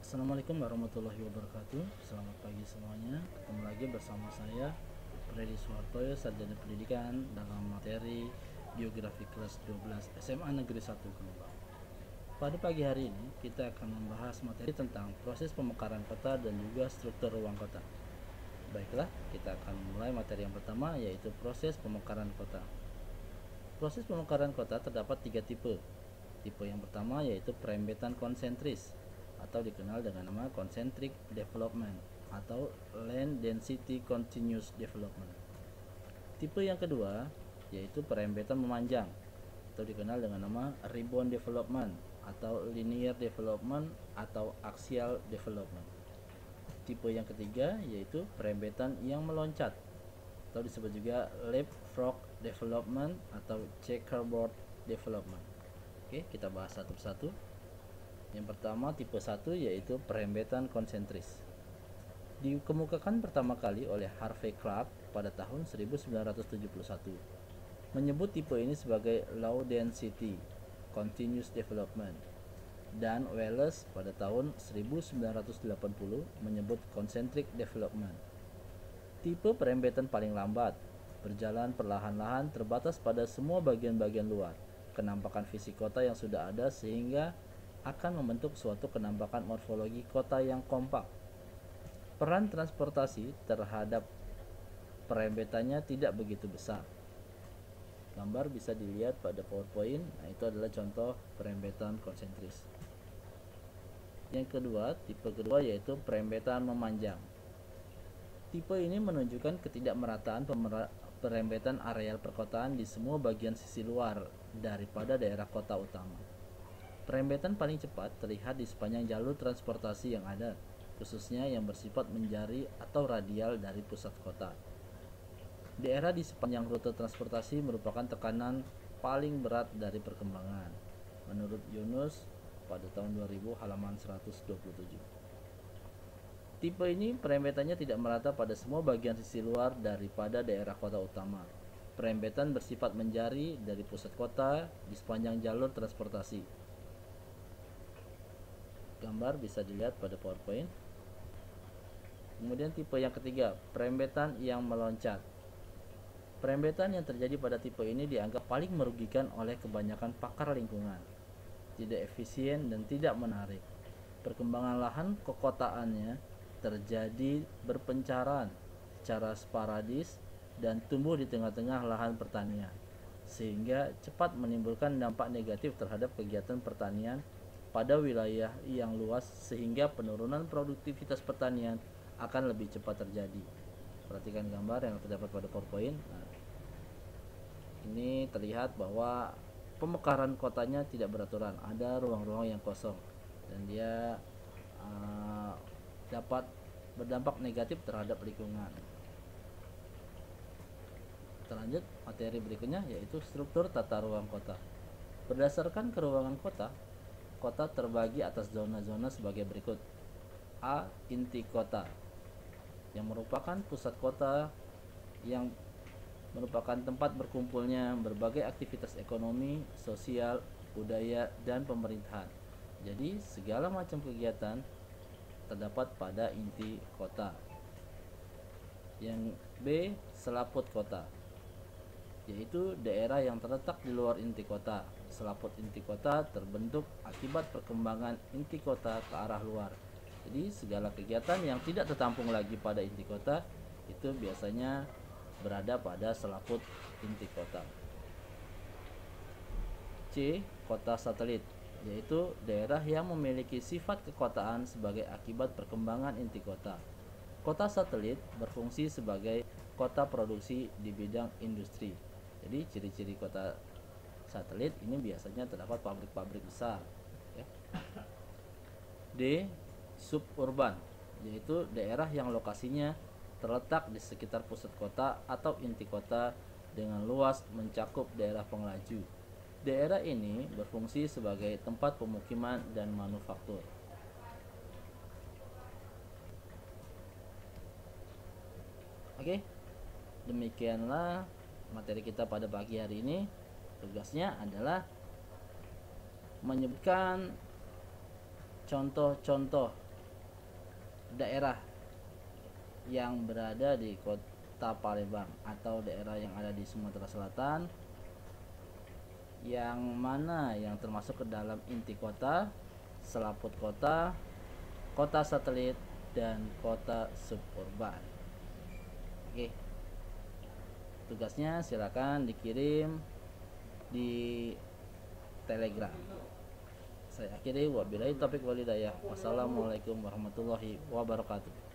Assalamualaikum warahmatullahi wabarakatuh. Selamat pagi semuanya. Ketemu lagi bersama saya Freddy Suhartoyo, Sarjana Pendidikan dalam materi Biografi kelas 12 SMA Negeri 1 Jombang. Pada pagi hari ini kita akan membahas materi tentang proses pemekaran kota dan juga struktur ruang kota. Baiklah, kita akan mulai materi yang pertama, yaitu proses pemekaran kota. Proses pemekaran kota terdapat 3 tipe. Tipe yang pertama yaitu perembetan konsentris atau dikenal dengan nama concentric development atau land density continuous development. Tipe yang kedua yaitu perembetan memanjang atau dikenal dengan nama ribbon development atau linear development atau axial development. Tipe yang ketiga yaitu perembetan yang meloncat atau disebut juga leapfrog development atau checkerboard development. Oke, kita bahas satu persatu. Yang pertama, tipe 1 yaitu perembetan konsentris. Dikemukakan pertama kali oleh Harvey Clark pada tahun 1971. Menyebut tipe ini sebagai low density continuous development. Dan Wallace pada tahun 1980 menyebut concentric development. Tipe perembetan paling lambat, berjalan perlahan-lahan, terbatas pada semua bagian-bagian luar kenampakan fisik kota yang sudah ada, sehingga akan membentuk suatu kenampakan morfologi kota yang kompak. Peran transportasi terhadap perembetannya tidak begitu besar. Gambar bisa dilihat pada PowerPoint. Nah, itu adalah contoh perembetan konsentris. Yang kedua, tipe kedua yaitu perembetan memanjang. Tipe ini menunjukkan ketidakmerataan perembetan areal perkotaan di semua bagian sisi luar daripada daerah kota utama. Perembetan paling cepat terlihat di sepanjang jalur transportasi yang ada, khususnya yang bersifat menjari atau radial dari pusat kota. Daerah di sepanjang rute transportasi merupakan tekanan paling berat dari perkembangan, menurut Yunus pada tahun 2000 halaman 127. Tipe ini perembetannya tidak merata pada semua bagian sisi luar daripada daerah kota utama. Perembetan bersifat menjari dari pusat kota di sepanjang jalur transportasi. Gambar bisa dilihat pada PowerPoint. Kemudian tipe yang ketiga, perembetan yang meloncat. Perembetan yang terjadi pada tipe ini dianggap paling merugikan oleh kebanyakan pakar lingkungan. Tidak efisien dan tidak menarik. Perkembangan lahan kekotaannya terjadi berpencaran secara sporadis dan tumbuh di tengah-tengah lahan pertanian, sehingga cepat menimbulkan dampak negatif terhadap kegiatan pertanian pada wilayah yang luas, sehingga penurunan produktivitas pertanian akan lebih cepat terjadi. Perhatikan gambar yang terdapat pada PowerPoint. Nah, ini terlihat bahwa pemekaran kotanya tidak beraturan, ada ruang-ruang yang kosong, dan dia dapat berdampak negatif terhadap lingkungan. Kita lanjut materi berikutnya, yaitu struktur tata ruang kota. Berdasarkan keruangan kota, kota terbagi atas zona-zona sebagai berikut. A. Inti kota, yang merupakan pusat kota, yang merupakan tempat berkumpulnya berbagai aktivitas ekonomi, sosial, budaya, dan pemerintahan. Jadi segala macam kegiatan terdapat pada inti kota. Yang B. Selaput kota, yaitu daerah yang terletak di luar inti kota. Selaput inti kota terbentuk akibat perkembangan inti kota ke arah luar. Jadi segala kegiatan yang tidak tertampung lagi pada inti kota itu biasanya berada pada selaput inti kota. C. Kota satelit, yaitu daerah yang memiliki sifat kekotaan sebagai akibat perkembangan inti kota. Kota satelit berfungsi sebagai kota produksi di bidang industri. Jadi ciri-ciri kota satelit ini biasanya terdapat pabrik-pabrik besar, ya. D. Suburban, yaitu daerah yang lokasinya terletak di sekitar pusat kota atau inti kota dengan luas mencakup daerah pengelaju. Daerah ini berfungsi sebagai tempat pemukiman dan manufaktur. Oke, demikianlah materi kita pada pagi hari ini. Tugasnya adalah menyebutkan contoh-contoh daerah yang berada di kota Palembang atau daerah yang ada di Sumatera Selatan, yang mana yang termasuk ke dalam inti kota, selaput kota, kota satelit, dan kota suburban. Oke, tugasnya silakan dikirim di Telegram. Saya akhiri, wabillahi taufik walhidayah. Wassalamualaikum warahmatullahi wabarakatuh.